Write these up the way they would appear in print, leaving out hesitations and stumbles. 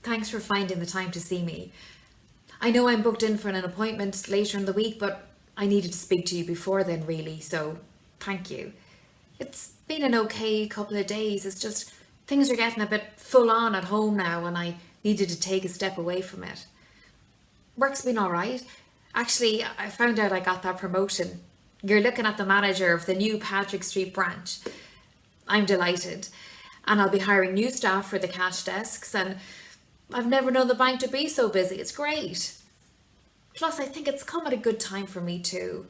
Thanks for finding the time to see me. I know I'm booked in for an appointment later in the week, but I needed to speak to you before then, really, so thank you. It's been an okay couple of days. It's just things are getting a bit full on at home now, and I needed to take a step away from it. Work's been all right. Actually, I found out I got that promotion. You're looking at the manager of the new Patrick Street branch. I'm delighted. And I'll be hiring new staff for the cash desks, and I've never known the bank to be so busy. It's great. Plus, I think it's come at a good time for me too.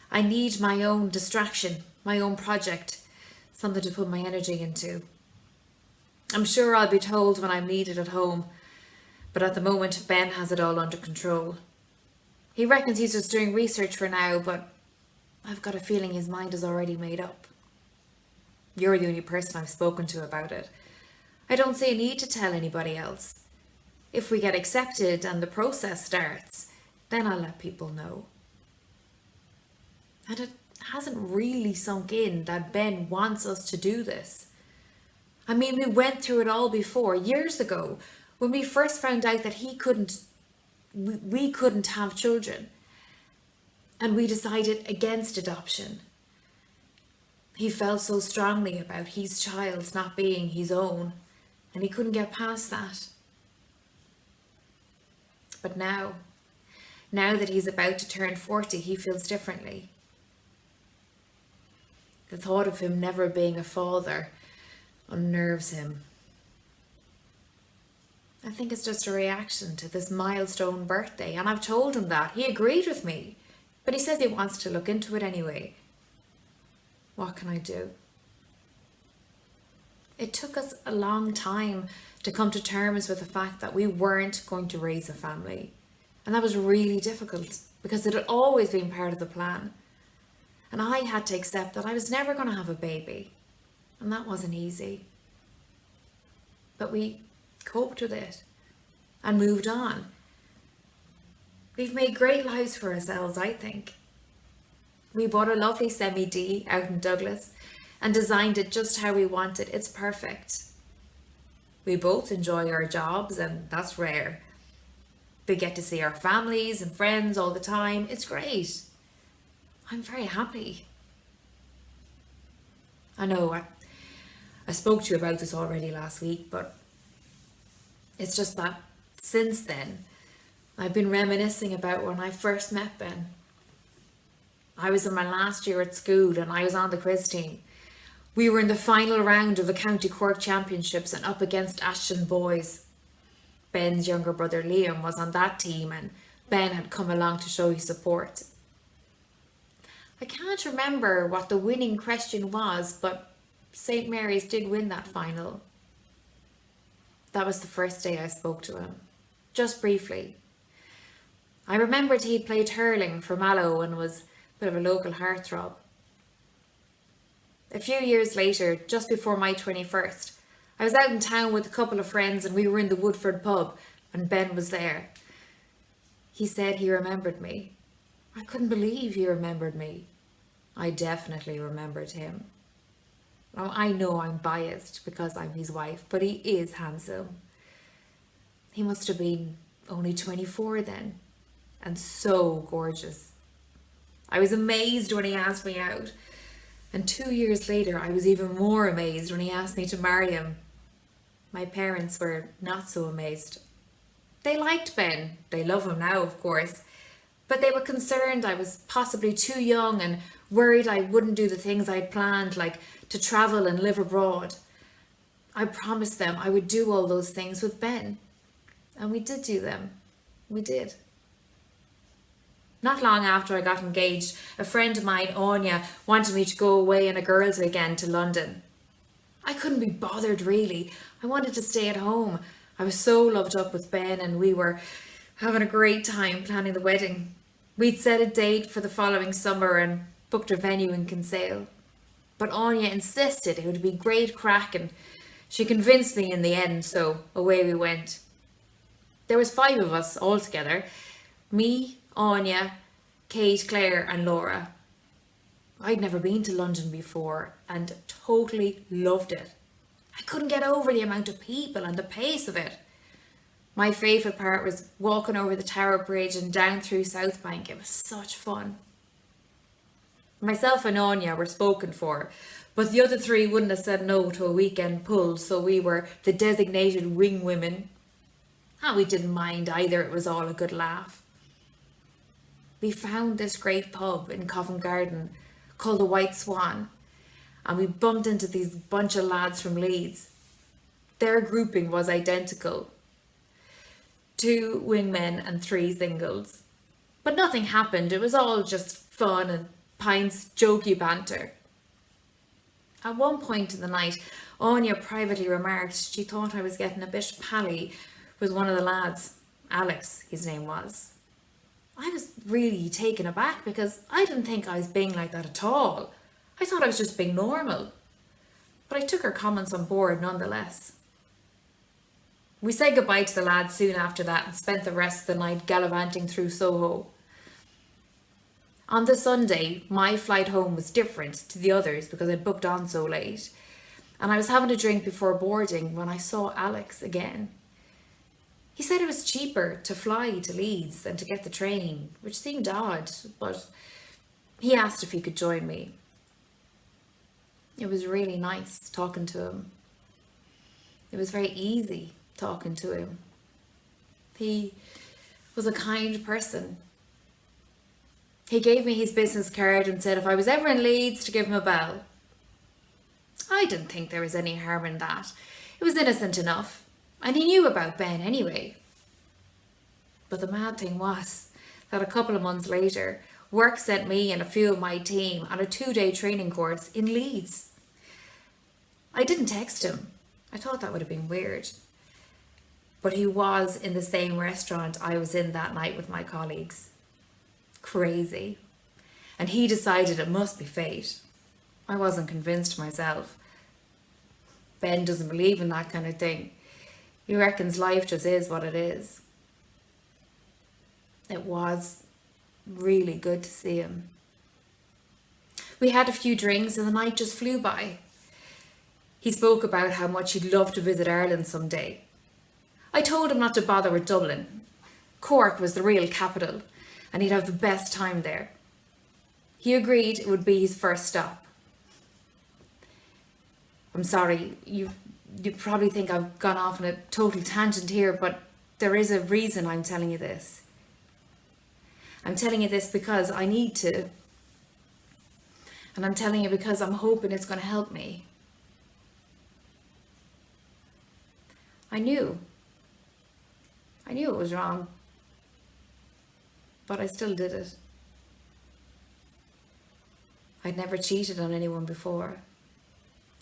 I need my own distraction, my own project, something to put my energy into. I'm sure I'll be told when I'm needed at home, but at the moment Ben has it all under control. He reckons he's just doing research for now, but I've got a feeling his mind is already made up. You're the only person I've spoken to about it. I don't see a need to tell anybody else. If we get accepted and the process starts, then I'll let people know. And it hasn't really sunk in that Ben wants us to do this. I mean, we went through it all before, years ago, when we first found out that we couldn't have children. And we decided against adoption. He felt so strongly about his child not being his own, and he couldn't get past that. But now that he's about to turn 40, he feels differently. The thought of him never being a father unnerves him. I think it's just a reaction to this milestone birthday, and I've told him that. He agreed with me, but he says he wants to look into it anyway. What can I do? It took us a long time to come to terms with the fact that we weren't going to raise a family. And that was really difficult because it had always been part of the plan. And I had to accept that I was never going to have a baby. And that wasn't easy. But we coped with it and moved on. We've made great lives for ourselves, I think. We bought a lovely semi-D out in Douglas and designed it just how we wanted. It's perfect. We both enjoy our jobs, and that's rare. We get to see our families and friends all the time. It's great. I'm very happy. I know I spoke to you about this already last week, but it's just that since then, I've been reminiscing about when I first met Ben. I was in my last year at school and I was on the quiz team. We were in the final round of the County Cork Championships and up against Ashton boys. Ben's younger brother Liam was on that team, and Ben had come along to show his support. I can't remember what the winning question was, but St. Mary's did win that final. That was the first day I spoke to him, just briefly. I remembered he'd played hurling for Mallow and was a bit of a local heartthrob. A few years later, just before my 21st, I was out in town with a couple of friends and we were in the Woodford pub and Ben was there. He said he remembered me. I couldn't believe he remembered me. I definitely remembered him. Now, I know I'm biased because I'm his wife, but he is handsome. He must have been only 24 then, and so gorgeous. I was amazed when he asked me out, and 2 years later I was even more amazed when he asked me to marry him. My parents were not so amazed. They liked Ben, they love him now of course, but they were concerned I was possibly too young and worried I wouldn't do the things I'd planned, like to travel and live abroad. I promised them I would do all those things with Ben, and we did do them. We did. Not long after I got engaged, a friend of mine, Anya, wanted me to go away on a girls' weekend to London. I couldn't be bothered really. I wanted to stay at home. I was so loved up with Ben and we were having a great time planning the wedding. We'd set a date for the following summer and booked a venue in Kinsale. But Anya insisted it would be great crack and she convinced me in the end, so away we went. There was 5 of us all together. Me, Anya, Kate, Claire and Laura. I'd never been to London before and totally loved it. I couldn't get over the amount of people and the pace of it. My favourite part was walking over the Tower Bridge and down through South Bank. It was such fun. Myself and Anya were spoken for, but the other three wouldn't have said no to a weekend pull, so we were the designated wing women. And we didn't mind either, it was all a good laugh. We found this great pub in Covent Garden called the White Swan, and we bumped into these bunch of lads from Leeds. Their grouping was identical. 2 wingmen and 3 singles. But nothing happened, it was all just fun and pints, jokey banter. At one point in the night, Anya privately remarked she thought I was getting a bit pally with one of the lads. Alex, his name was. I was really taken aback because I didn't think I was being like that at all. I thought I was just being normal. But I took her comments on board nonetheless. We said goodbye to the lads soon after that and spent the rest of the night gallivanting through Soho. On the Sunday, my flight home was different to the others because I'd booked on so late. And I was having a drink before boarding when I saw Alex again. He said it was cheaper to fly to Leeds than to get the train, which seemed odd, but he asked if he could join me. It was really nice talking to him. It was very easy talking to him. He was a kind person. He gave me his business card and said if I was ever in Leeds to give him a bell. I didn't think there was any harm in that. It was innocent enough, and he knew about Ben anyway. But the mad thing was that a couple of months later, work sent me and a few of my team on a 2-day training course in Leeds. I didn't text him. I thought that would have been weird. But he was in the same restaurant I was in that night with my colleagues. Crazy. And he decided it must be fate. I wasn't convinced myself. Ben doesn't believe in that kind of thing. He reckons life just is what it is. It was really good to see him. We had a few drinks and the night just flew by. He spoke about how much he'd love to visit Ireland someday. I told him not to bother with Dublin. Cork was the real capital and he'd have the best time there. He agreed it would be his first stop. I'm sorry, you probably think I've gone off on a total tangent here, but there is a reason I'm telling you this. I'm telling you this because I need to. And I'm telling you because I'm hoping it's going to help me. I knew it was wrong, but I still did it. I'd never cheated on anyone before.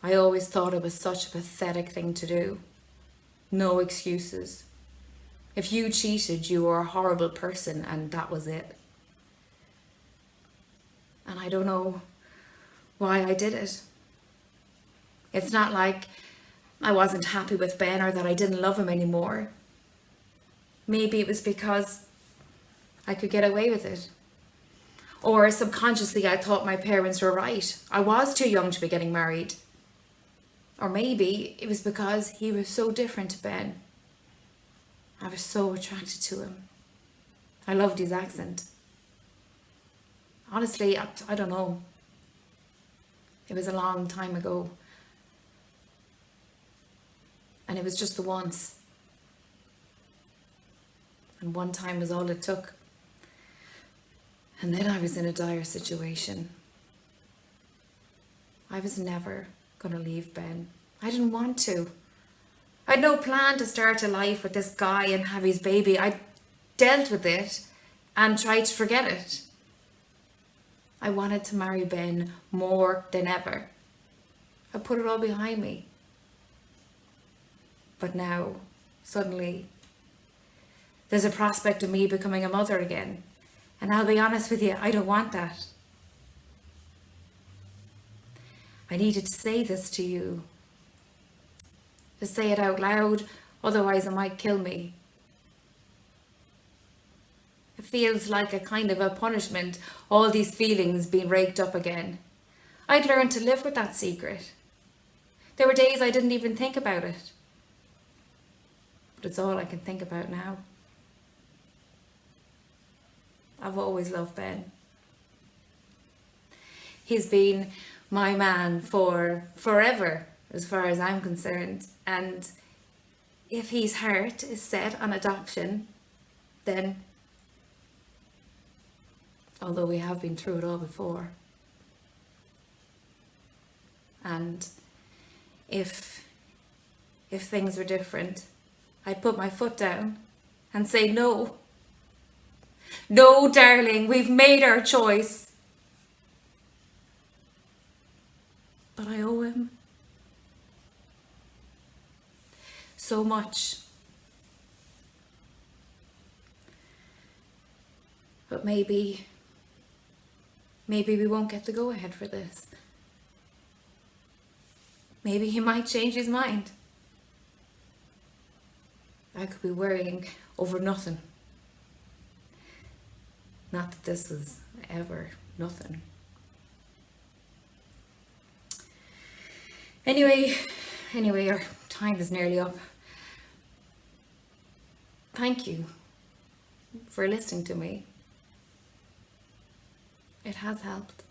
I always thought it was such a pathetic thing to do. No excuses. If you cheated, you were a horrible person and that was it. And I don't know why I did it. It's not like I wasn't happy with Ben or that I didn't love him anymore. Maybe it was because I could get away with it. Or subconsciously I thought my parents were right. I was too young to be getting married. Or maybe it was because he was so different to Ben. I was so attracted to him. I loved his accent. Honestly, I don't know. It was a long time ago. And it was just the once. And one time was all it took. And then I was in a dire situation. I was never going to leave Ben. I didn't want to. I had no plan to start a life with this guy and have his baby. I dealt with it and tried to forget it. I wanted to marry Ben more than ever. I put it all behind me. But now, suddenly, there's a prospect of me becoming a mother again. And I'll be honest with you, I don't want that. I needed to say this to you. To say it out loud, otherwise it might kill me. It feels like a kind of a punishment, all these feelings being raked up again. I'd learned to live with that secret. There were days I didn't even think about it. but it's all I can think about now. I've always loved Ben. He's been my man for forever, as far as I'm concerned. And if his heart is set on adoption, then, although we have been through it all before, and if things were different, I'd put my foot down and say no. No, darling, we've made our choice. But I owe him so much. But maybe we won't get the go ahead for this. Maybe he might change his mind. I could be worrying over nothing. Not that this was ever nothing. Anyway, our time is nearly up. Thank you for listening to me. It has helped.